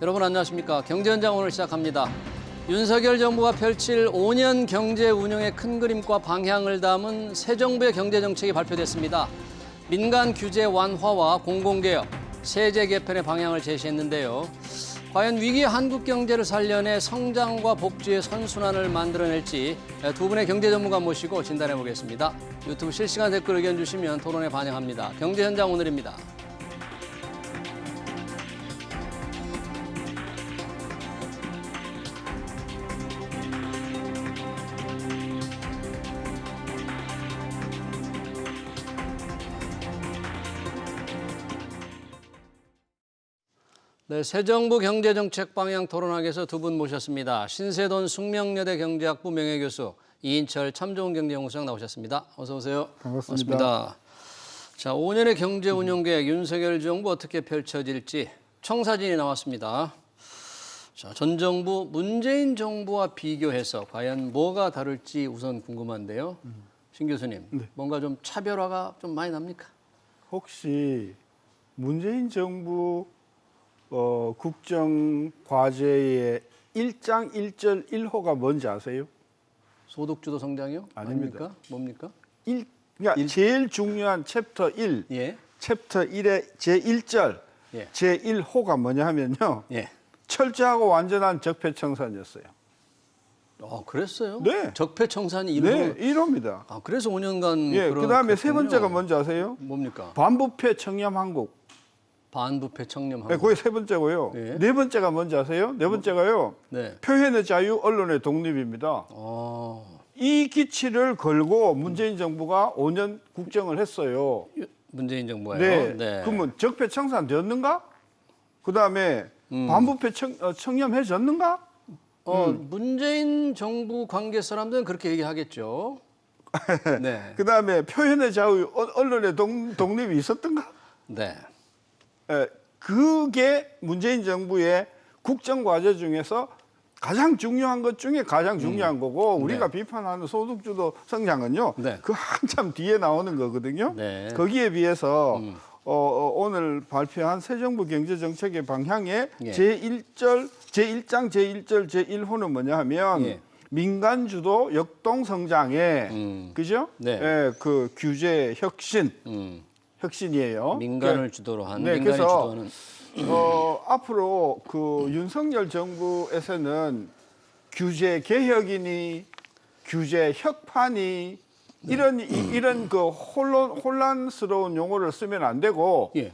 여러분 안녕하십니까. 경제현장 오늘 시작합니다. 윤석열 정부가 펼칠 5년 경제 운영의 큰 그림과 방향을 담은 새 정부의 경제정책이 발표됐습니다. 민간 규제 완화와 공공개혁, 세제 개편의 방향을 제시했는데요. 과연 위기의 한국 경제를 살려내 성장과 복지의 선순환을 만들어낼지 두 분의 경제 전문가 모시고 진단해 보겠습니다. 유튜브 실시간 댓글 의견 주시면 토론에 반영합니다. 경제현장 오늘입니다. 네, 새 정부 경제정책 방향 토론하기 위해서 두 분 모셨습니다. 신세돈 숙명여대 경제학부 명예교수, 이인철 참 좋은 경제연구소장 나오셨습니다. 어서 오세요. 반갑습니다. 자, 5년의 경제 운영 계획 윤석열 정부 어떻게 펼쳐질지 청사진이 나왔습니다. 자, 전 정부 문재인 정부와 비교해서 과연 뭐가 다를지 우선 궁금한데요. 신 교수님, 네. 뭔가 좀 차별화가 좀 많이 납니까? 혹시 문재인 정부 국정 과제의 1장 1절 1호가 뭔지 아세요? 소득주도 성장이요? 아닙니다. 뭡니까? 그러니까 제일 중요한 챕터 1, 예. 챕터 1의 제1절, 예. 제1호가 뭐냐 하면요. 예. 철저하고 완전한 적폐청산이었어요. 그랬어요? 네. 적폐청산이 네, 1호입니다. 그래서 5년간 예, 그다음에 세 그랬군요. 번째가 뭔지 아세요? 뭡니까? 반부패 청렴 한국. 반부패 청렴 네, 한국. 그게 세 번째고요. 예. 네 번째가 뭔지 아세요? 네 번째가요. 네. 표현의 자유, 언론의 독립입니다. 이 기치를 걸고 문재인 정부가 5년 국정을 했어요. 문재인 정부가요. 네. 그러면 적폐청산 되었는가? 그다음에 반부패 청렴해졌는가? 문재인 정부 관계 사람들은 그렇게 얘기하겠죠. 네. 그다음에 표현의 자유, 언론의 독립이 있었던가? 네. 그게 문재인 정부의 국정 과제 중에서 가장 중요한 것 중에 가장 중요한 거고 우리가 비판하는 소득주도 성장은요. 네. 그 한참 뒤에 나오는 거거든요. 네. 거기에 비해서 오늘 발표한 새 정부 경제정책의 방향의 예. 제1장, 제1절, 제1호는 뭐냐 하면 예. 민간 주도 역동 성장에 그죠? 네. 그 규제 혁신 혁신이에요. 민간을 주도로 한 네, 민간이 그래서 주도하는 앞으로 그 윤석열 정부에서는 규제 개혁이니 규제 혁파니 이런 그 혼란스러운 용어를 쓰면 안 되고 예.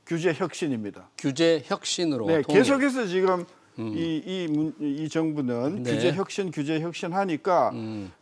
규제 혁신입니다. 규제 혁신으로 네, 통일. 계속해서 지금 이 정부는 네. 규제 혁신 하니까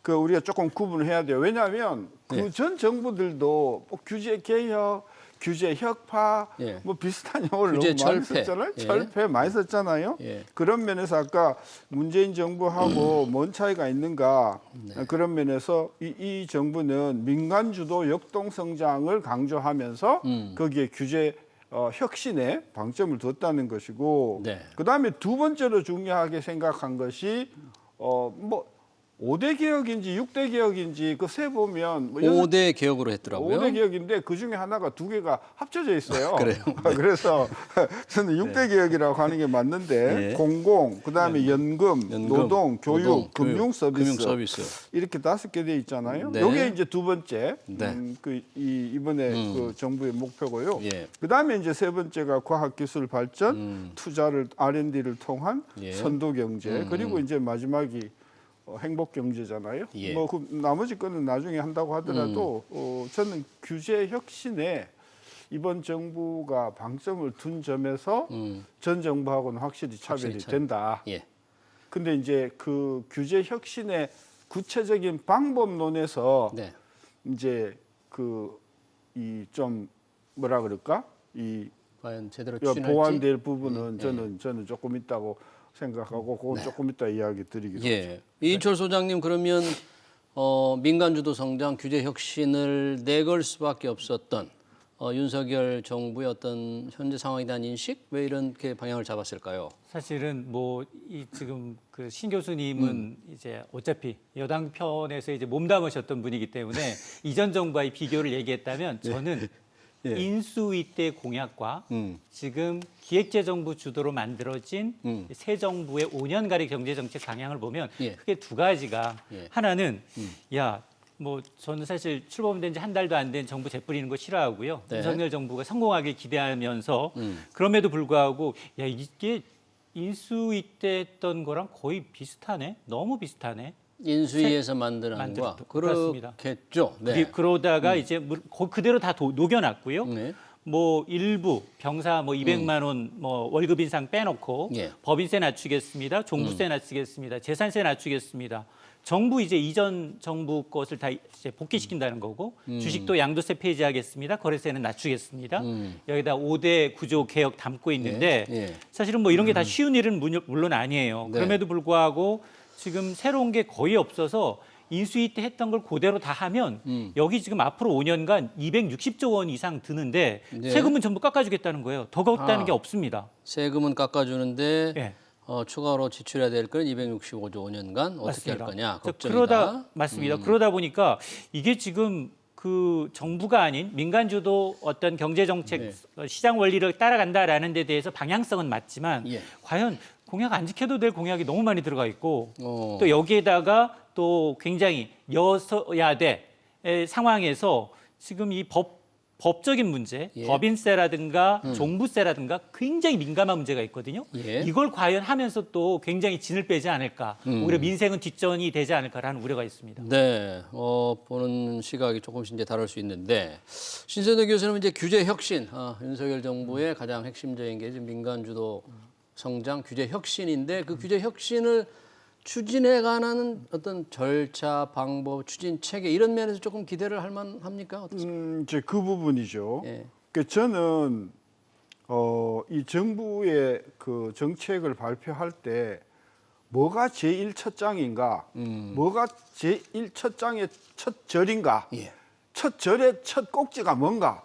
그 우리가 조금 구분을 해야 돼요. 왜냐하면 네. 그 전 정부들도 뭐 규제 개혁, 규제 혁파 예. 뭐 비슷한 용어를 규제 너무 많이 철폐. 썼잖아요. 예. 철폐 많이 썼잖아요. 예. 그런 면에서 아까 문재인 정부하고 뭔 차이가 있는가 그런 면에서 이 정부는 민간 주도 역동 성장을 강조하면서 거기에 규제 혁신에 방점을 뒀다는 것이고 네. 그다음에 두 번째로 중요하게 생각한 것이 뭐 5대 개혁인지 6대 개혁인지 그 세 보면 뭐 5대 개혁으로 했더라고요. 5대 개혁인데 그 중에 하나가 두 개가 합쳐져 있어요. 그래요? 그래서 저는 6대 개혁이라고 하는 게 맞는데 네. 공공, 그다음에 연금, 노동, 교육, 금융 서비스 이렇게 5개 돼 있잖아요. 네. 이게 이제 두 번째 네. 이번에 그 정부의 목표고요. 예. 그다음에 이제 세 번째가 과학기술 발전, 투자를 R&D를 통한 예. 선도 경제 그리고 이제 마지막이 행복 경제잖아요. 예. 뭐 그 나머지 거는 나중에 한다고 하더라도 저는 규제 혁신에 이번 정부가 방점을 둔 점에서 전 정부하고는 확실히 차별이 된다. 예. 근데 이제 그 규제 혁신의 구체적인 방법론에서 네. 이제 그 이 좀 뭐라 그럴까 이 과연 제대로 추진할지. 보완될 부분은 저는 조금 있다고 생각하고 그건 조금 이따 이야기 드리겠습니다. 예. 이인철 소장님 그러면 민간 주도 성장 규제 혁신을 내걸 수밖에 없었던 윤석열 정부의 어떤 현재 상황에 대한 인식 왜 이렇게 방향을 잡았을까요? 사실은 뭐 이 지금 그 신 교수님은 이제 어차피 여당 편에서 이제 몸담으셨던 분이기 때문에 이전 정부와의 비교를 얘기했다면 저는 예. 인수위 때 공약과 지금 기획재정부 주도로 만들어진 새 정부의 5년간의 경제정책 방향을 보면 예. 크게 두 가지가 예. 하나는 뭐 저는 사실 출범된 지 한 달도 안 된 정부 재뿌리는 거 싫어하고요. 네. 윤석열 정부가 성공하길 기대하면서 그럼에도 불구하고 이게 인수위 때 했던 거랑 거의 비슷하네. 너무 비슷하네. 인수위에서 만든 안과 만들었던- 그렇습니다. 그렇겠죠. 네. 그러다가 이제 그대로 다 녹여놨고요. 네. 뭐 일부 병사 뭐 200만 원 뭐 월급 인상 빼놓고 예. 법인세 낮추겠습니다. 종부세 낮추겠습니다. 재산세 낮추겠습니다. 정부 이제 이전 정부 것을 다 이제 복귀시킨다는 거고 주식도 양도세 폐지하겠습니다. 거래세는 낮추겠습니다. 여기다 5대 구조 개혁 담고 있는데 예. 사실은 뭐 이런 게 다 쉬운 일은 물론 아니에요. 네. 그럼에도 불구하고 지금 새로운 게 거의 없어서 인수위 때 했던 걸 그대로 다 하면 여기 지금 앞으로 5년간 260조 원 이상 드는데 네. 세금은 전부 깎아주겠다는 거예요. 더 걷다는 게 없습니다. 세금은 깎아주는데 예. 추가로 지출해야 될 건 265조 5년간 어떻게 맞습니다. 할 거냐 걱정이다. 그러다 맞습니다. 그러다 보니까 이게 지금 그 정부가 아닌 민간 주도 어떤 경제 정책 네. 시장 원리를 따라간다라는 데 대해서 방향성은 맞지만 예. 과연 공약 안 지켜도 될 공약이 너무 많이 들어가 있고 어. 또 여기에다가 또 굉장히 여서야대 상황에서 지금 이 법적인 문제, 예. 법인세라든가 종부세라든가 굉장히 민감한 문제가 있거든요. 예. 이걸 과연 하면서 또 굉장히 진을 빼지 않을까, 오히려 민생은 뒷전이 되지 않을까라는 우려가 있습니다. 네, 보는 시각이 조금씩 이제 다를 수 있는데 신선호 교수는 이제 규제 혁신, 윤석열 정부의 가장 핵심적인 게 지금 민간 주도 성장 규제 혁신인데 그 규제 혁신을 추진해가는 어떤 절차, 방법, 추진 체계 이런 면에서 조금 기대를 할 만합니까? 어떻습니까? 이제 그 부분이죠. 예. 그 저는 이 정부의 그 정책을 발표할 때 뭐가 제1 첫 장인가, 뭐가 제1 첫 장의 첫 절인가, 예. 첫 절의 첫 꼭지가 뭔가,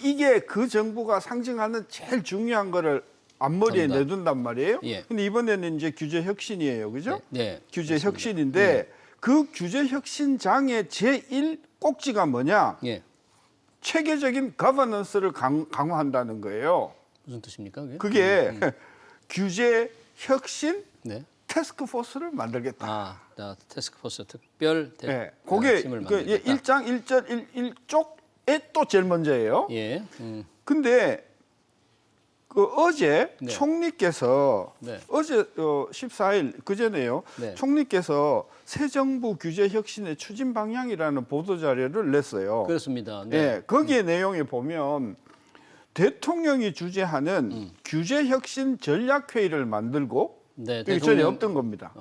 이게 그 정부가 상징하는 제일 중요한 거를 앞머리에 정답. 내둔단 말이에요. 예. 근데 이번에는 이제 규제 혁신이에요, 그죠? 네, 규제 혁신인데 그 규제 혁신장의 제1 꼭지가 뭐냐? 예. 체계적인 거버넌스를 강화한다는 거예요. 무슨 뜻입니까? 그게? 그게 규제 혁신 네. 태스크포스를 만들겠다. 태스크포스 특별 네, 그게 팀을 그 만들겠다. 1장 1절 1쪽에 또 제일 먼저예요. 예. 근데 그 어제 네. 총리께서 네. 어제 14일 그전에요. 네. 총리께서 새 정부 규제 혁신의 추진 방향이라는 보도 자료를 냈어요. 그렇습니다. 네. 네, 거기에 내용에 보면 대통령이 주재하는 규제 혁신 전략 회의를 만들고 네, 이게 전에 없던 겁니다.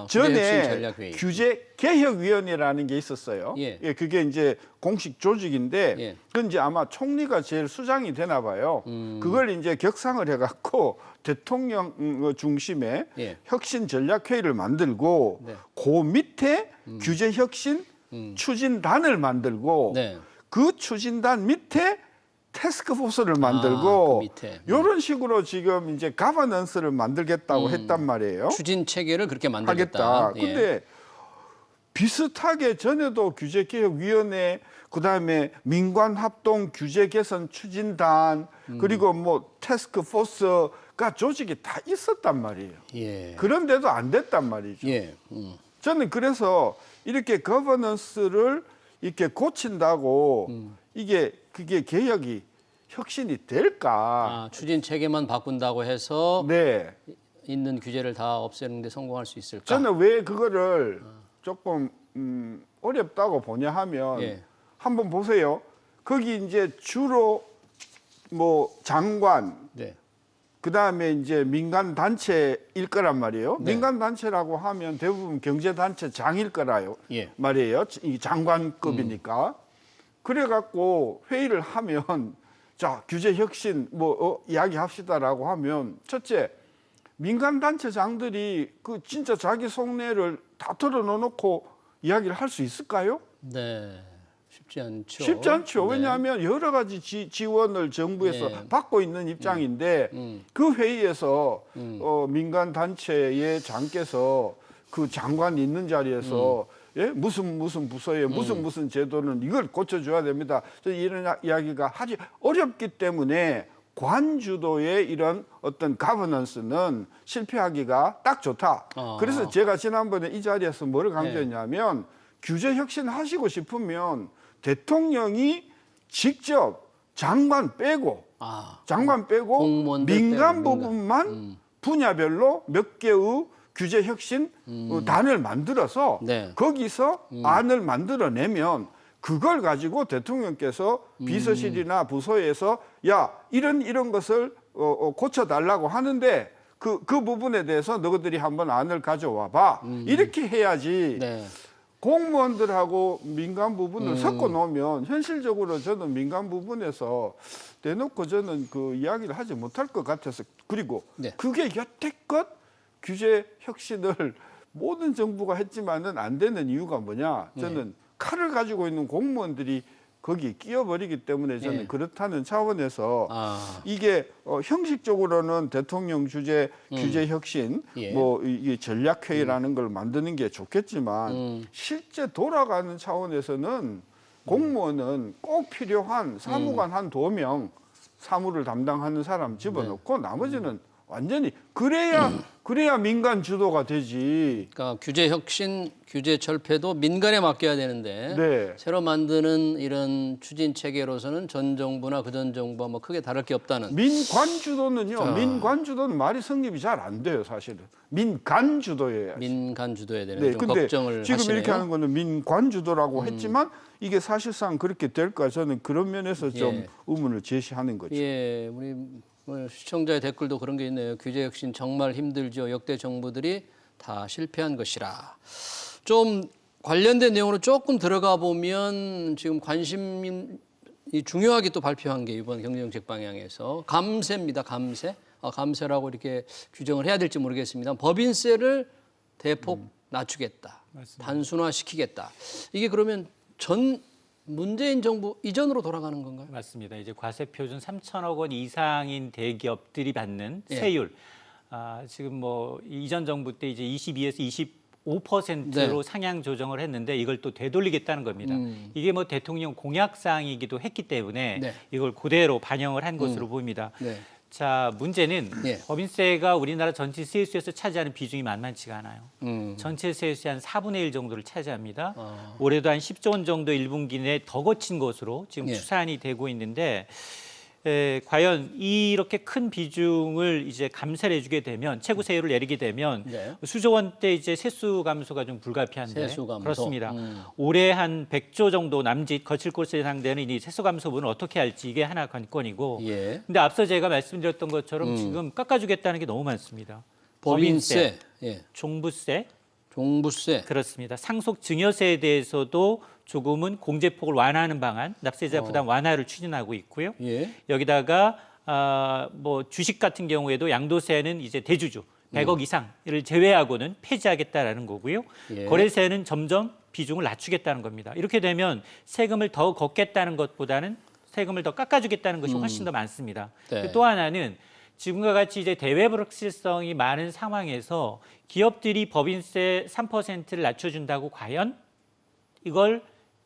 규제 혁신 전에 전략회의. 규제 개혁위원회라는 게 있었어요. 예. 그게 이제 공식 조직인데 예. 그건 이제 아마 총리가 제일 수장이 되나 봐요. 그걸 이제 격상을 해갖고 대통령 중심의 예. 혁신 전략회의를 만들고 네. 그 밑에 규제 혁신 추진단을 만들고 네. 그 추진단 밑에 태스크포스를 만들고 그 밑에. 이런 식으로 지금 이제 가버넌스를 만들겠다고 했단 말이에요. 추진 체계를 그렇게 만들겠다. 하겠다. 예. 근데 비슷하게 전에도 규제개혁위원회, 그다음에 민관합동 규제개선 추진단, 그리고 뭐 태스크포스가 조직이 다 있었단 말이에요. 예. 그런데도 안 됐단 말이죠. 예. 저는 그래서 이렇게 거버넌스를 이렇게 고친다고 그게 개혁이 혁신이 될까? 추진 체계만 바꾼다고 해서 네. 있는 규제를 다 없애는 데 성공할 수 있을까? 저는 왜 그거를 조금 어렵다고 보냐 하면 예. 한번 보세요. 거기 이제 주로 뭐 장관, 네. 그다음에 이제 민간 단체일 거란 말이에요. 네. 민간 단체라고 하면 대부분 경제 단체장일 거라요. 예. 말이에요. 이 장관급이니까. 그래 갖고 회의를 하면 자, 규제 혁신 이야기합시다라고 하면 첫째 민간 단체장들이 그 진짜 자기 속내를 다 털어놓고 이야기를 할 수 있을까요? 네. 쉽지 않죠. 쉽지 않죠. 네. 왜냐하면 여러 가지 지원을 정부에서 네. 받고 있는 입장인데 그 회의에서 민간 단체의 장께서 그 장관이 있는 자리에서 예? 무슨 부서에 무슨 제도는 이걸 고쳐줘야 됩니다. 이런 이야기가 하기 어렵기 때문에 관주도의 이런 어떤 가버넌스는 실패하기가 딱 좋다. 그래서 제가 지난번에 이 자리에서 뭐를 강조했냐면 규제 혁신 하시고 싶으면 대통령이 직접 장관 빼고 공무원들 민간 빼고 부분만 분야별로 몇 개의 규제 혁신 단을 만들어서 네. 거기서 안을 만들어내면 그걸 가지고 대통령께서 비서실이나 부서에서 야 이런 것을 고쳐달라고 하는데 그 부분에 대해서 너희들이 한번 안을 가져와 봐. 이렇게 해야지. 네. 공무원들하고 민간 부분을 섞어 놓으면 현실적으로 저는 민간 부분에서 대놓고 저는 그 이야기를 하지 못할 것 같아서 그리고 네. 그게 여태껏 규제 혁신을 모든 정부가 했지만은 안 되는 이유가 뭐냐? 저는 칼을 가지고 있는 공무원들이 거기 끼어버리기 때문에 저는 그렇다는 차원에서 이게 형식적으로는 대통령 규제 혁신 뭐 이게 전략회의라는 걸 만드는 게 좋겠지만 실제 돌아가는 차원에서는 공무원은 꼭 필요한 사무관 한 2명 사무를 담당하는 사람 집어넣고 나머지는 완전히 그래야 민간 주도가 되지. 그러니까 규제 혁신, 규제 철폐도 민간에 맡겨야 되는데 네. 새로 만드는 이런 추진 체계로서는 전 정부나 그전 정부와 뭐 크게 다를 게 없다는. 민관주도는요. 민관주도는 말이 성립이 잘 안 돼요, 사실은. 민간주도여야지. 민간 주도에 대한 네, 좀 근데 걱정을 지금 하시네요. 이렇게 하는 거는 민관주도라고 했지만 이게 사실상 그렇게 될까 저는 그런 면에서 좀 의문을 제시하는 거죠. 예, 우리 시청자의 댓글도 그런 게 있네요. 규제 혁신 정말 힘들죠. 역대 정부들이 다 실패한 것이라. 좀 관련된 내용으로 조금 들어가 보면 지금 관심이 중요하게 또 발표한 게 이번 경제정책 방향에서 감세입니다. 감세. 감세라고 이렇게 규정을 해야 될지 모르겠습니다. 법인세를 대폭 낮추겠다. 맞습니다. 단순화시키겠다. 이게 그러면 전 문재인 정부 이전으로 돌아가는 건가요? 맞습니다. 이제 과세 표준 3천억 원 이상인 대기업들이 받는 세율 지금 뭐 이전 정부 때 이제 22에서 25%로 상향 조정을 했는데 이걸 또 되돌리겠다는 겁니다. 이게 뭐 대통령 공약 사항이기도 했기 때문에 이걸 그대로 반영을 한 것으로 보입니다. 자, 문제는 법인세가 우리나라 전체 세수에서 차지하는 비중이 만만치가 않아요. 전체 세수의 한 4분의 1 정도를 차지합니다. 올해도 한 10조 원 정도 1분기 내에 더 거친 것으로 지금 추산이 되고 있는데 과연 이렇게 큰 비중을 이제 감세를 해주게 되면 최고 세율을 내리게 되면 수조 원대 이제 세수 감소가 좀 불가피한데 세수 감소. 그렇습니다. 올해 한 100조 정도 남짓 거칠 것으로 예상되는 이 세수 감소분을 어떻게 할지 이게 하나 관건이고. 근데 앞서 제가 말씀드렸던 것처럼 지금 깎아주겠다는 게 너무 많습니다. 법인세, 종부세, 그렇습니다. 상속 증여세에 대해서도 조금은 공제폭을 완화하는 방안, 납세자 부담 완화를 추진하고 있고요. 여기다가 뭐 주식 같은 경우에도 양도세는 이제 대주주 100억 이상을 제외하고는 폐지하겠다라는 거고요. 거래세는 점점 비중을 낮추겠다는 겁니다. 이렇게 되면 세금을 더 걷겠다는 것보다는 세금을 더 깎아주겠다는 것이 훨씬 더 많습니다. 또 하나는 지금과 같이 이제 대외 불확실성이 많은 상황에서 기업들이 법인세 3%를 낮춰준다고 과연 이걸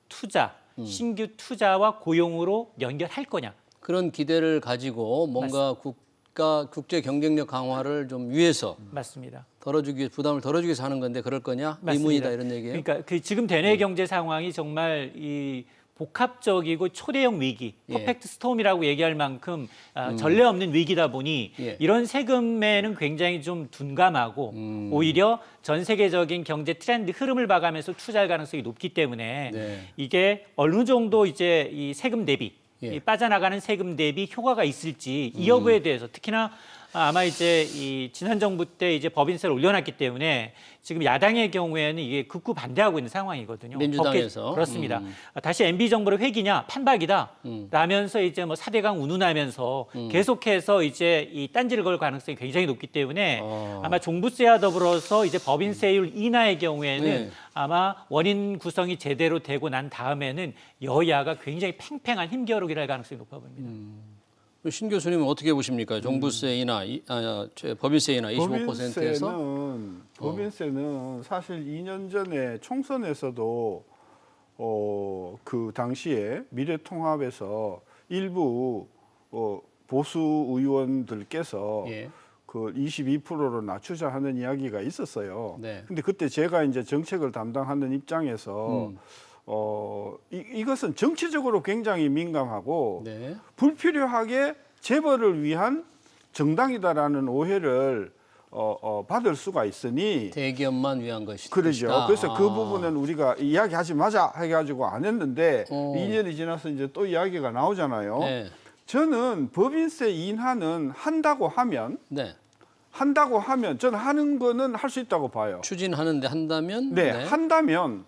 투자, 신규 투자와 고용으로 연결할 거냐? 그런 기대를 가지고 뭔가 국제 경쟁력 강화를 좀 위해서 맞습니다. 부담을 덜어주기 위해서 하는 건데 그럴 거냐? 맞습니다. 의문이다 이런 얘기예요. 그러니까 그 지금 대내 경제 상황이 정말 이 복합적이고 초대형 위기, 퍼펙트 스톰이라고 얘기할 만큼 전례 없는 위기다 보니 이런 세금에는 굉장히 좀 둔감하고 오히려 전 세계적인 경제 트렌드 흐름을 봐가면서 투자할 가능성이 높기 때문에 이게 어느 정도 이제 이 세금 대비 이 빠져나가는 세금 대비 효과가 있을지 이 여부에 대해서 특히나 아마 이제 이 지난 정부 때 이제 법인세를 올려놨기 때문에 지금 야당의 경우에는 이게 극구 반대하고 있는 상황이거든요. 민주당에서. 그렇습니다. 다시 MB 정부의 회기냐 판박이다 라면서 이제 뭐 4대강 운운하면서 계속해서 이제 이 딴지를 걸 가능성이 굉장히 높기 때문에 아마 종부세와 더불어서 이제 법인세율 인하의 경우에는 아마 원인 구성이 제대로 되고 난 다음에는 여야가 굉장히 팽팽한 힘겨루기를 할 가능성이 높아 보입니다. 신 교수님은 어떻게 보십니까? 종부세이나 법인세이나 25%에서 법인세는 사실 2년 전에 총선에서도 그 당시에 미래통합에서 일부 보수 의원들께서 예. 그 22%로 낮추자 하는 이야기가 있었어요. 네. 근데 그때 제가 이제 정책을 담당하는 입장에서 이것은 정치적으로 굉장히 민감하고 네. 불필요하게 재벌을 위한 정당이다라는 오해를 받을 수가 있으니 대기업만 위한 것이다. 그러죠. 그래서 그 부분은 우리가 이야기하지 마자 해가지고 안 했는데 2년이 지나서 이제 또 이야기가 나오잖아요. 네. 저는 법인세 인하는 한다고 하면 네. 저는 하는 거는 할 수 있다고 봐요. 추진하는데 한다면 네, 한다면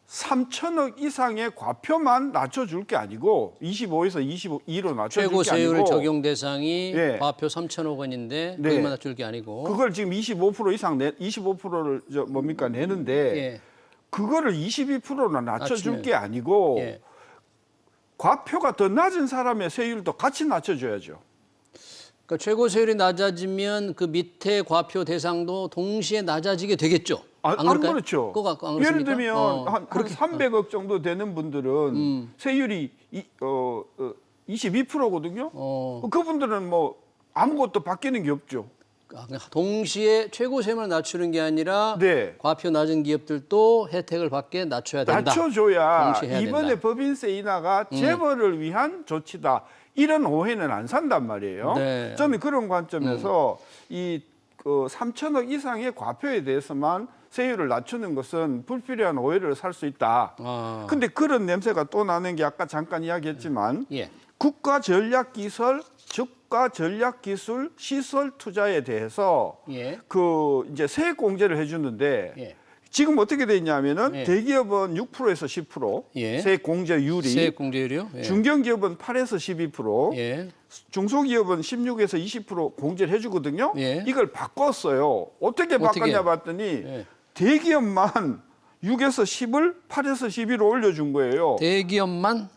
3천억 이상의 과표만 낮춰줄 게 아니고 25에서 22로 낮춰줄 최고 게 아니고 세율 적용 대상이 네. 과표 3천억 원인데 네. 거기만 낮출 게 아니고 그걸 지금 25% 이상 25%를 내는데 예. 그거를 22%나 낮춰줄 낮추면. 게 아니고 예. 과표가 더 낮은 사람의 세율도 같이 낮춰줘야죠. 그러니까 최고 세율이 낮아지면 그 밑에 과표 대상도 동시에 낮아지게 되겠죠. 안 그럴까요? 그렇죠. 그거 안 예를 그렇습니까? 들면 한 300억 정도 되는 분들은 세율이 22%거든요. 그분들은 뭐 아무것도 바뀌는 게 없죠. 동시에 최고 세율을 낮추는 게 아니라 네. 과표 낮은 기업들도 혜택을 받게 낮춰야 된다. 낮춰줘야 동시에 해야 이번에 된다. 법인세 인하가 재벌을 위한 조치다. 이런 오해는 안 산단 말이에요. 네. 저는 그런 관점에서 이 3천억 이상의 과표에 대해서만 세율을 낮추는 것은 불필요한 오해를 살 수 있다. 근데 그런 냄새가 또 나는 게 아까 잠깐 이야기했지만 예. 국가 전략 기술, 국가 전략 기술 시설 투자에 대해서 예. 그 이제 세액 공제를 해주는데 예. 지금 어떻게 돼 있냐면은 예. 대기업은 6%에서 10% 예. 세액 공제율이 세액 공제율이요? 예. 중견기업은 8에서 12% 예. 중소기업은 16에서 20% 공제를 해주거든요. 예. 이걸 바꿨어요. 어떻게 바꿨냐 봤더니 예. 대기업만 6에서 10을 8에서 11로 올려준 거예요. 대기업만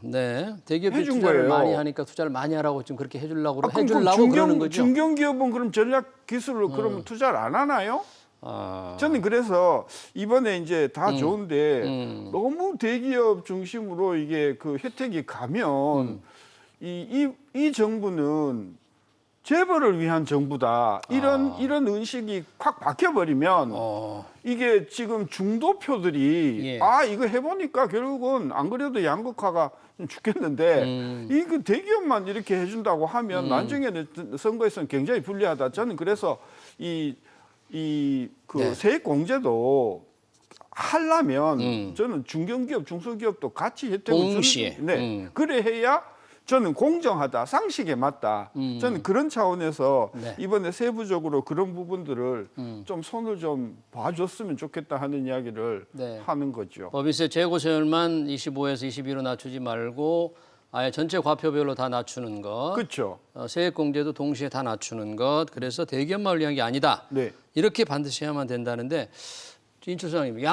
네. 대기업이 해준 투자를 거예요. 많이 하니까 투자를 많이 하라고 지금 그렇게 해주려고 그럼 해주려고 그러는 거죠. 중견기업은 그럼 전략 기술로 그러면 투자를 안 하나요? 저는 그래서 이번에 이제 다 좋은데 너무 대기업 중심으로 이게 그 혜택이 가면 이 정부는 재벌을 위한 정부다. 이런 인식이 확 박혀버리면 이게 지금 중도표들이 예. 이거 해보니까 결국은 안 그래도 양극화가 좀 죽겠는데 이거 대기업만 이렇게 해준다고 하면 나중에는 선거에서는 굉장히 불리하다. 저는 그래서 이 네. 세액 공제도 하려면 저는 중견기업, 중소기업도 같이 혜택을 동시에. 네. 그래 해야 저는 공정하다, 상식에 맞다. 저는 그런 차원에서 네. 이번에 세부적으로 그런 부분들을 좀 손을 좀 봐줬으면 좋겠다 하는 이야기를 네. 하는 거죠. 법인세 최고 세율만 25에서 22로 낮추지 말고 아예 전체 과표별로 다 낮추는 것. 그렇죠. 세액 공제도 동시에 다 낮추는 것. 그래서 대기업만을 위한 게 아니다. 네. 이렇게 반드시 해야만 된다는데 인철 소장님,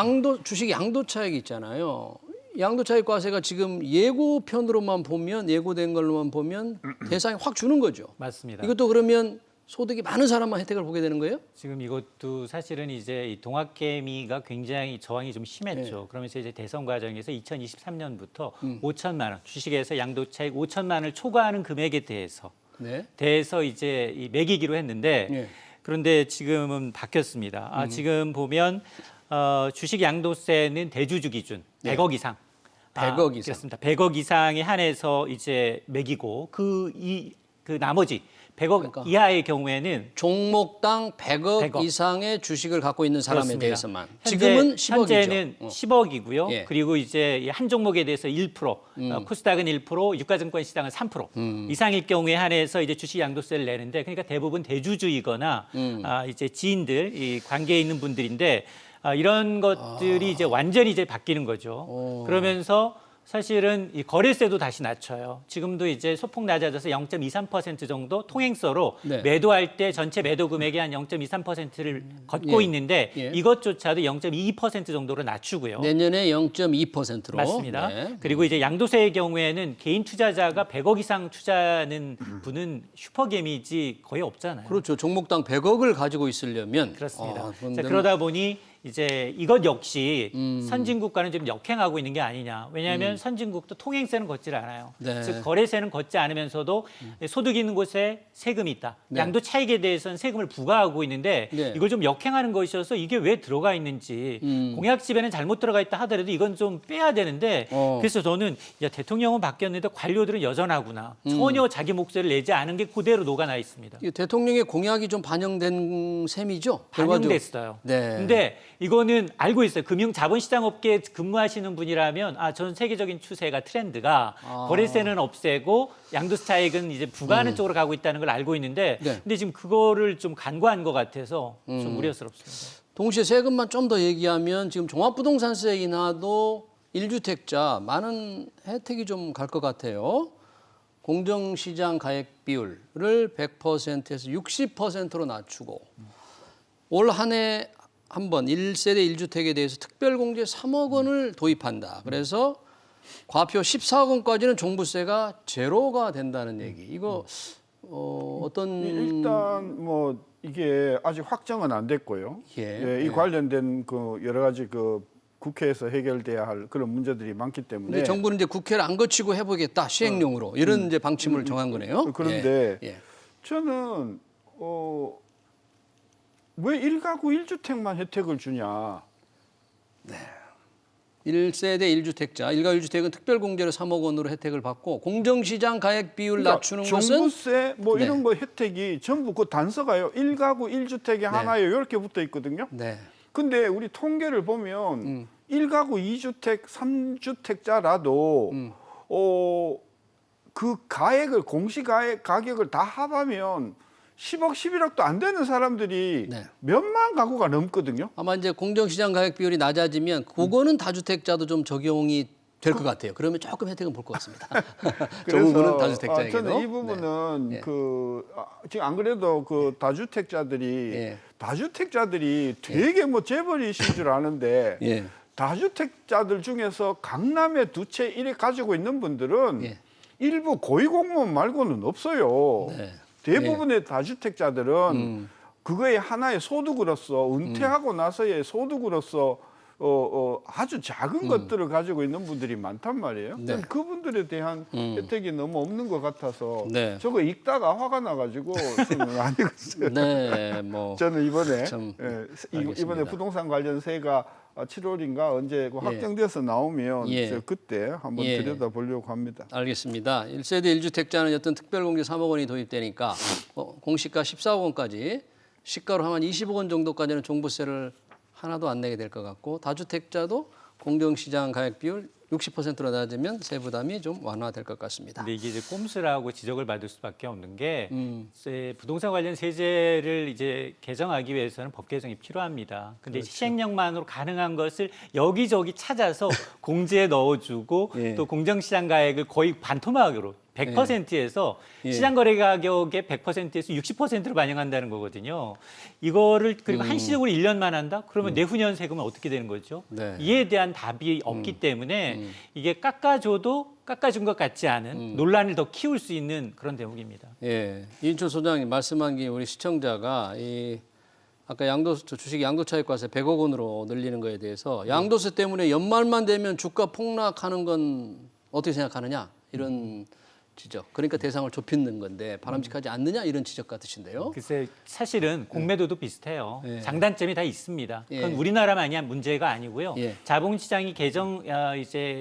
주식 양도 차익이 있잖아요. 양도 차익 과세가 지금 예고편으로만 보면 예고된 걸로만 보면 대상이 확 주는 거죠. 맞습니다. 이것도 그러면 소득이 많은 사람만 혜택을 보게 되는 거예요? 지금 이것도 사실은 이제 이 동학개미가 굉장히 저항이 좀 심했죠. 네. 그러면서 이제 대선 과정에서 2023년부터 5천만 원, 주식에서 양도차익 5천만 원을 초과하는 금액에 대해서 이제 이 매기기로 했는데 네. 그런데 지금은 바뀌었습니다. 지금 보면 주식 양도세는 대주주 기준 100억 이상. 100억 이상. 그렇습니다. 100억 이상에 한해서 이제 매기고 그 나머지 100억 그러니까. 이하의 경우에는 종목당 100억, 100억. 이상의 주식을 갖고 있는 사람에 그렇습니다. 대해서만. 지금은 10억이죠. 현재는 10억이고요. 예. 그리고 이제 한 종목에 대해서 1%, 코스닥은 1%, 유가증권 시장은 3% 이상일 경우에 한해서 이제 주식 양도세를 내는데 그러니까 대부분 대주주이거나 이제 지인들, 이 관계에 있는 분들인데 이런 것들이 이제 완전히 이제 바뀌는 거죠. 그러면서 사실은 이 거래세도 다시 낮춰요. 지금도 이제 소폭 낮아져서 0.23% 정도 통행세로 네. 매도할 때 전체 매도 금액의 한 0.23%를 걷고 예. 있는데 예. 이것조차도 0.22% 정도로 낮추고요. 내년에 0.2%로. 맞습니다. 네. 그리고 이제 양도세의 경우에는 개인 투자자가 100억 이상 투자하는 분은 슈퍼개미지 거의 없잖아요. 그렇죠. 종목당 100억을 가지고 있으려면 그렇습니다. 그런데 자, 그러다 보니 이제 이것 역시 선진국과는 좀 역행하고 있는 게 아니냐. 왜냐하면 선진국도 통행세는 걷질 않아요. 네. 즉 거래세는 걷지 않으면서도 소득 있는 곳에 세금이 있다. 네. 양도 차익에 대해서는 세금을 부과하고 있는데 네. 이걸 좀 역행하는 것이어서 이게 왜 들어가 있는지 공약집에는 잘못 들어가 있다 하더라도 이건 좀 빼야 되는데 그래서 저는 야, 대통령은 바뀌었는데 관료들은 여전하구나. 전혀 자기 목소리를 내지 않은 게 그대로 녹아나 있습니다. 이 대통령의 공약이 좀 반영된 셈이죠. 반영됐어요. 네. 근데 이거는 알고 있어요. 금융 자본시장 업계에 근무하시는 분이라면 전 세계적인 추세가 트렌드가 거래세는 없애고 양도세 차익은 이제 부과하는 쪽으로 가고 있다는 걸 알고 있는데 네. 근데 지금 그거를 좀 간과한 것 같아서 좀 우려스럽습니다. 동시에 세금만 좀 더 얘기하면 지금 종합부동산세 인하도 1주택자 많은 혜택이 좀 갈 것 같아요. 공정시장 가액 비율을 100%에서 60%로 낮추고 올 한 해 한 번 1세대 1주택에 대해서 특별공제 3억 원을 도입한다. 그래서 과표 14억 원까지는 종부세가 제로가 된다는 얘기. 이거 어떤 일단 뭐 이게 아직 확정은 안 됐고요. 예. 이 관련된 그 여러 가지 그 국회에서 해결돼야 할 그런 문제들이 많기 때문에. 근데 정부는 이제 국회를 안 거치고 해보겠다 시행령으로 이런 이제 방침을 정한 거네요. 그런데 예. 저는 왜 1가구 1주택만 혜택을 주냐? 1세대 1주택자, 일가 1주택은 특별공제로 3억 원으로 혜택을 받고 공정시장 가액 비율 낮추는 것은 종부세 뭐 네. 이런 거 혜택이 전부 그 단서가요. 1가구 1주택에 하나에 이렇게 붙어 있거든요. 네. 근데 우리 통계를 보면 1가구 2주택, 3주택자라도 그 가액을 공시가액 가격을 다 합하면 10억, 11억도 안 되는 사람들이 네. 몇만 가구가 넘거든요. 아마 이제 공정시장 가액 비율이 낮아지면 그거는 다주택자도 좀 적용이 될 것 같아요. 그러면 조금 혜택은 볼 것 같습니다. 정부는 다주택자에게도. 저는 이 부분은 네. 지금 안 그래도 그 다주택자들이 예. 되게 뭐 재벌이신 줄 아는데 예. 다주택자들 중에서 강남에 2채 1에 가지고 있는 분들은 예. 일부 고위공무원 말고는 없어요. 네. 대부분의 다주택자들은 그거에 하나의 소득으로서 은퇴하고 나서의 소득으로서 아주 작은 것들을 가지고 있는 분들이 많단 말이에요. 네. 그분들에 대한 혜택이 너무 없는 것 같아서 네. 저거 읽다가 화가 나가지고 저는 안 읽었어요. 네, 뭐 저는 이번에 참 이번에 알겠습니다. 부동산 관련세가 7월인가 언제 그 확정돼서 나오면 예. 저 그때 한번 예. 들여다보려고 합니다. 알겠습니다. 1세대 1주택자는 어떤 특별공제 3억 원이 도입되니까 공시가 14억 원까지 시가로 하면 20억 원 정도까지는 종부세를 하나도 안 내게 될 것 같고 다주택자도 공정시장 가액 비율 60%로 낮으면 세부담이 좀 완화될 것 같습니다. 근데 이게 이제 꼼수라고 지적을 받을 수밖에 없는 게 부동산 관련 세제를 이제 개정하기 위해서는 법 개정이 필요합니다. 근데 그렇죠. 시행령만으로 가능한 것을 여기저기 찾아서 공제에 넣어주고 예. 또 공정시장 가액을 거의 반토막으로 100%에서 예. 시장 거래 가격의 100%에서 60%로 반영한다는 거거든요. 이거를 그리고 한시적으로 1년만 한다? 그러면 내후년 세금은 어떻게 되는 거죠? 네. 이에 대한 답이 없기 때문에 이게 깎아줘도 깎아준 것 같지 않은 논란을 더 키울 수 있는 그런 대목입니다. 예, 이인철 소장님 말씀한 게 우리 시청자가 아까 주식 양도차익과세 100억 원으로 늘리는 거에 대해서 양도세 때문에 연말만 되면 주가 폭락하는 건 어떻게 생각하느냐 이런 지적. 그러니까 대상을 좁히는 건데 바람직하지 않느냐 이런 지적 같으신데요. 글쎄 사실은 공매도도 비슷해요. 예. 장단점이 다 있습니다. 예. 그건 우리나라만이 문제가 아니고요. 예. 자본시장이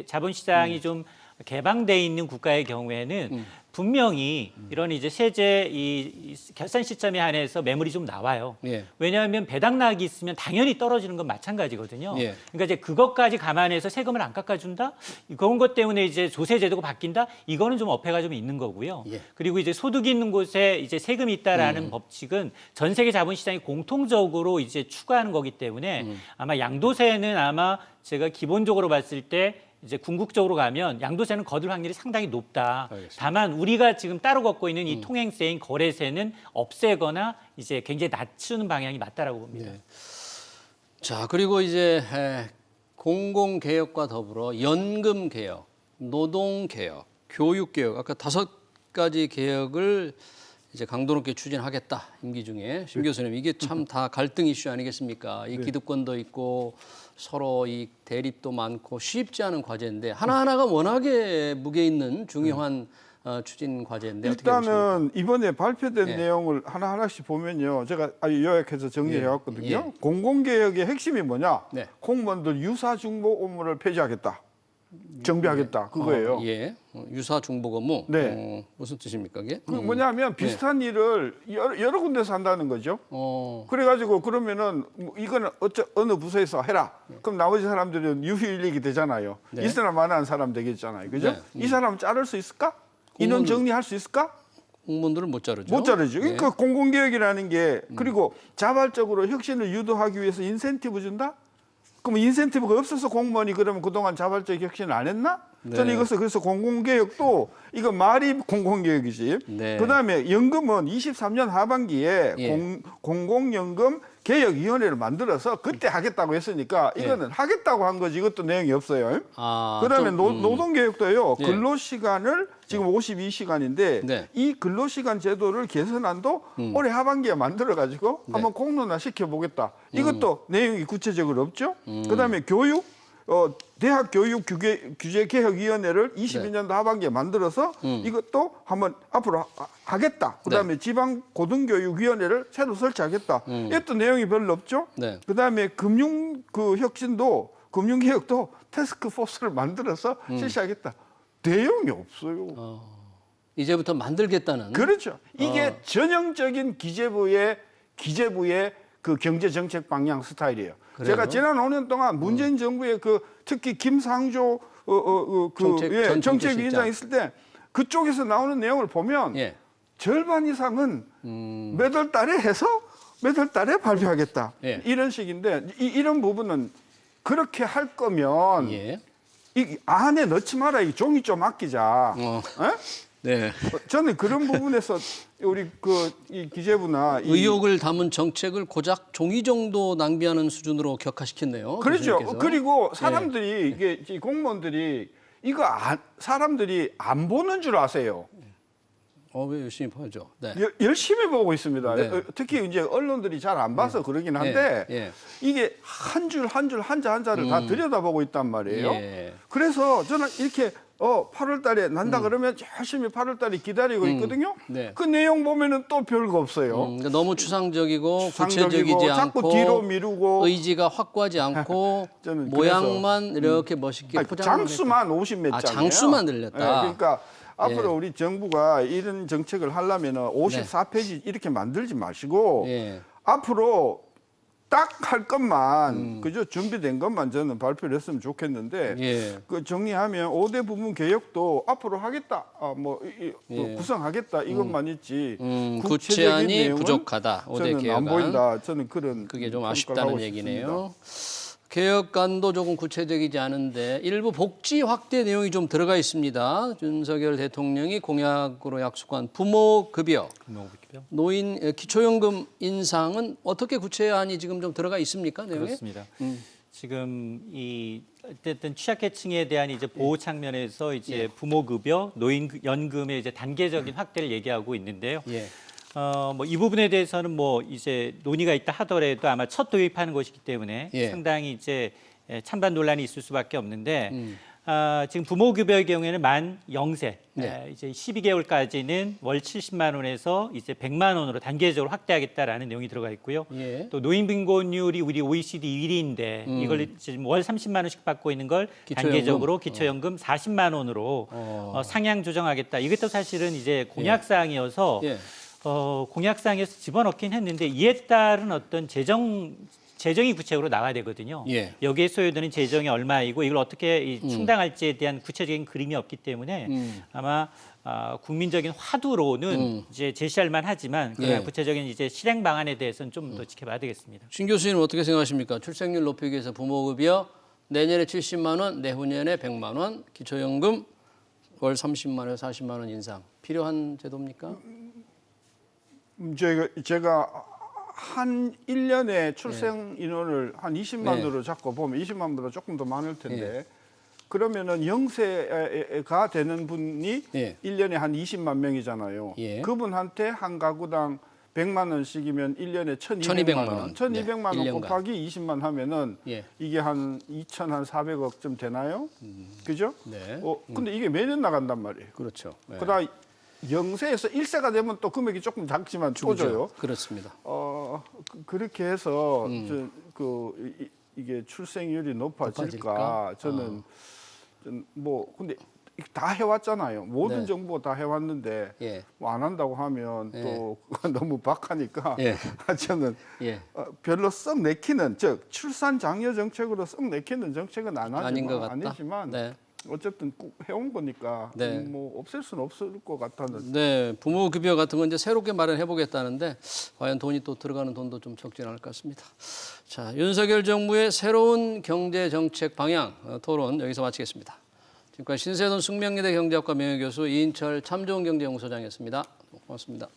자본시장이 좀 개방돼 있는 국가의 경우에는 분명히 이런 이제 세제 이 결산 시점에 한해서 매물이 좀 나와요. 예. 왜냐하면 배당락이 있으면 당연히 떨어지는 건 마찬가지거든요. 예. 그러니까 이제 그것까지 감안해서 세금을 안 깎아준다? 그런 것 때문에 이제 조세 제도가 바뀐다? 이거는 좀 어폐가 좀 있는 거고요. 예. 그리고 이제 소득이 있는 곳에 이제 세금이 있다라는 법칙은 전 세계 자본시장이 공통적으로 이제 추구하는 거기 때문에 아마 양도세는 아마 제가 기본적으로 봤을 때 이제 궁극적으로 가면 양도세는 거둘 확률이 상당히 높다. 알겠습니다. 다만 우리가 지금 따로 걷고 있는 이 통행세인 거래세는 없애거나 이제 굉장히 낮추는 방향이 맞다라고 봅니다. 자, 그리고 이제 공공개혁과 더불어 연금개혁, 노동개혁, 교육개혁, 아까 5가지 개혁을 이제 강도 높게 추진하겠다. 임기 중에 심 교수님, 이게 참 다 갈등 이슈 아니겠습니까? 이 기득권도 있고 서로 이 대립도 많고 쉽지 않은 과제인데 하나하나가 워낙에 무게 있는 중요한 추진 과제인데 어떻게 보십니까? 일단은 이번에 발표된 네. 내용을 하나하나씩 보면요. 제가 아주 요약해서 정리해 왔거든요. 예. 공공개혁의 핵심이 뭐냐? 네. 공무원들 유사중복 업무를 폐지하겠다. 정비하겠다. 그거예요. 예, 유사 중복 업무. 네. 무슨 뜻입니까, 그게? 그 뭐냐면 비슷한 일을 여러 군데서 한다는 거죠. 그래가지고 그러면은 뭐 이거는 어느 부서에서 해라. 그럼 나머지 사람들은 유휴일릭이 되잖아요. 네. 있으나 마나한 사람 되겠잖아요. 그죠? 네. 이 사람 자를 수 있을까? 인원 정리할 수 있을까? 공무원들은 못 자르죠. 못 자르죠. 네. 그러니까 공공개혁이라는 게 그리고 자발적으로 혁신을 유도하기 위해서 인센티브 준다? 그럼 인센티브가 없어서 공무원이 그러면 그동안 자발적 혁신을 안 했나? 네. 저는 이것을 그래서 공공개혁도 이거 말이 공공개혁이지. 네. 그다음에 연금은 23년 하반기에 예. 공공연금 개혁위원회를 만들어서 그때 하겠다고 했으니까 이거는 하겠다고 한 거지 이것도 내용이 없어요. 그다음에 노동개혁도요. 예. 근로시간을 지금 52시간인데 네. 이 근로시간 제도를 개선안도 올해 하반기에 만들어가지고 한번 공론화 시켜보겠다. 이것도 내용이 구체적으로 없죠. 그다음에 교육, 대학 교육 규제 개혁위원회를 22년도 하반기에 만들어서 이것도 한번 앞으로 하겠다. 그다음에 지방 고등교육위원회를 새로 설치하겠다. 이것도 내용이 별로 없죠. 네. 그다음에 금융 혁신도 금융개혁도 태스크포스를 만들어서 실시하겠다. 내용이 없어요. 이제부터 만들겠다는. 그렇죠. 이게 전형적인 기재부의 그 경제정책 방향 스타일이에요. 그래요? 제가 지난 5년 동안 문재인 정부의 그 특히 김상조 전 정책위원장 있을 때 그쪽에서 나오는 내용을 보면 예. 절반 이상은 몇 월 달에 해서 몇 월 달에 발표하겠다. 예. 이런 식인데 이런 부분은 그렇게 할 거면 예. 이 안에 넣지 마라. 이 종이 좀 아끼자. 예? 네. 저는 그런 부분에서 우리 이 기재부나 의욕을 담은 정책을 고작 종이 정도 낭비하는 수준으로 격화시켰네요. 그렇죠. 교수님께서. 그리고 사람들이 이게 이 공무원들이 이거 사람들이 안 보는 줄 아세요. 왜 열심히 보죠? 네. 열심히 보고 있습니다. 네. 특히 이제 언론들이 잘 안 봐서 그러긴 한데 예. 이게 한 줄 한 줄 한자를 다 들여다보고 있단 말이에요. 예. 그래서 저는 이렇게 8월 달에 난다 그러면 열심히 8월 달에 기다리고 있거든요. 네. 그 내용 보면은 또 별거 없어요. 그러니까 너무 추상적이고 추상적이고 구체적이지 자꾸 않고 뒤로 미루고 의지가 확고하지 않고 저는 모양만 이렇게 멋있게 아니, 포장만 장수만 50몇 장이에요. 장수만 들렸다. 그러니까 앞으로 예. 우리 정부가 이런 정책을 하려면 54페이지 이렇게 만들지 마시고 예. 앞으로 딱 할 것만 그저 준비된 것만 저는 발표를 했으면 좋겠는데 예. 그 정리하면 5대 부문 개혁도 앞으로 하겠다. 예. 구성하겠다. 이것만 있지. 구체적인 구체안이 내용은 부족하다. 5대 저는 안 개혁안. 보인다. 저는 그런 그게 좀 평가를 아쉽다는 하고 얘기네요. 개혁안도 조금 구체적이지 않은데 일부 복지 확대 내용이 좀 들어가 있습니다. 윤석열 대통령이 공약으로 약속한 부모급여, 노인 기초연금 인상은 어떻게 구체안이 지금 좀 들어가 있습니까? 내용에? 그렇습니다. 지금 어쨌든 취약계층에 대한 이제 보호 측면에서 이제 부모급여, 노인연금의 이제 단계적인 확대를 얘기하고 있는데요. 예. 뭐 이 부분에 대해서는 뭐 이제 논의가 있다 하더라도 아마 첫 도입하는 것이기 때문에 예. 상당히 이제 찬반 논란이 있을 수밖에 없는데 지금 부모급여의 경우에는 만 0세 네. 이제 12개월까지는 월 70만 원에서 이제 100만 원으로 단계적으로 확대하겠다라는 내용이 들어가 있고요. 예. 또 노인 빈곤율이 우리 OECD 1위인데 이걸 지금 월 30만 원씩 받고 있는 걸 기초연금? 단계적으로 기초연금 40만 원으로 상향 조정하겠다. 이것도 사실은 이제 공약 사항이어서 예. 공약사항에서 집어넣긴 했는데 이에 따른 어떤 재정이 구체적으로 나와야 되거든요. 예. 여기에 소요되는 재정이 얼마이고 이걸 어떻게 충당할지에 대한 구체적인 그림이 없기 때문에 아마 국민적인 화두로는 이제 제시할 만하지만 그러나 예. 구체적인 이제 실행 방안에 대해서는 좀 더 지켜봐야 되겠습니다. 신 교수님 어떻게 생각하십니까? 출생률 높이기 위해서 부모급여, 내년에 70만 원, 내후년에 100만 원, 기초연금 월 30만 원에서 40만 원 인상 필요한 제도입니까? 제가 한 1년에 출생 인원을 한 20만으로 잡고 보면 20만보다 조금 더 많을 텐데 그러면은 0세가 되는 분이 예. 1년에 한 20만 명이잖아요. 예. 그분한테 한 가구당 100만 원씩이면 1년에 1200만 1200만 원. 원. 1200만 원 1년간. 곱하기 20만 하면은 예. 이게 한 2,400억쯤 되나요? 그죠? 네. 근데 이게 매년 나간단 말이에요. 그렇죠. 네. 그러다 0세에서 1세가 되면 또 금액이 조금 작지만 또 줘요. 그렇습니다. 그렇게 해서 이게 출생률이 높아질까? 저는 뭐 근데 다 해왔잖아요. 모든 네. 정부가 다 해왔는데 예. 뭐 안 한다고 하면 또 너무 박하니까 예. 저는 예. 별로 썩 내키는 즉 출산 장려 정책으로 썩 내키는 정책은 아닌 것 같다. 아니지만 네. 어쨌든 꼭 해온 거니까 네. 뭐 없앨 수는 없을 것 같다는. 네, 부모 급여 같은 건 이제 새롭게 마련해 보겠다는데 과연 돈이 또 들어가는 돈도 좀 적지 않을 것 같습니다. 자, 윤석열 정부의 새로운 경제 정책 방향 토론 여기서 마치겠습니다. 지금까지 신세돈 숙명여대 경제학과 명예교수 이인철 참 좋은 경제연구소장이었습니다. 고맙습니다.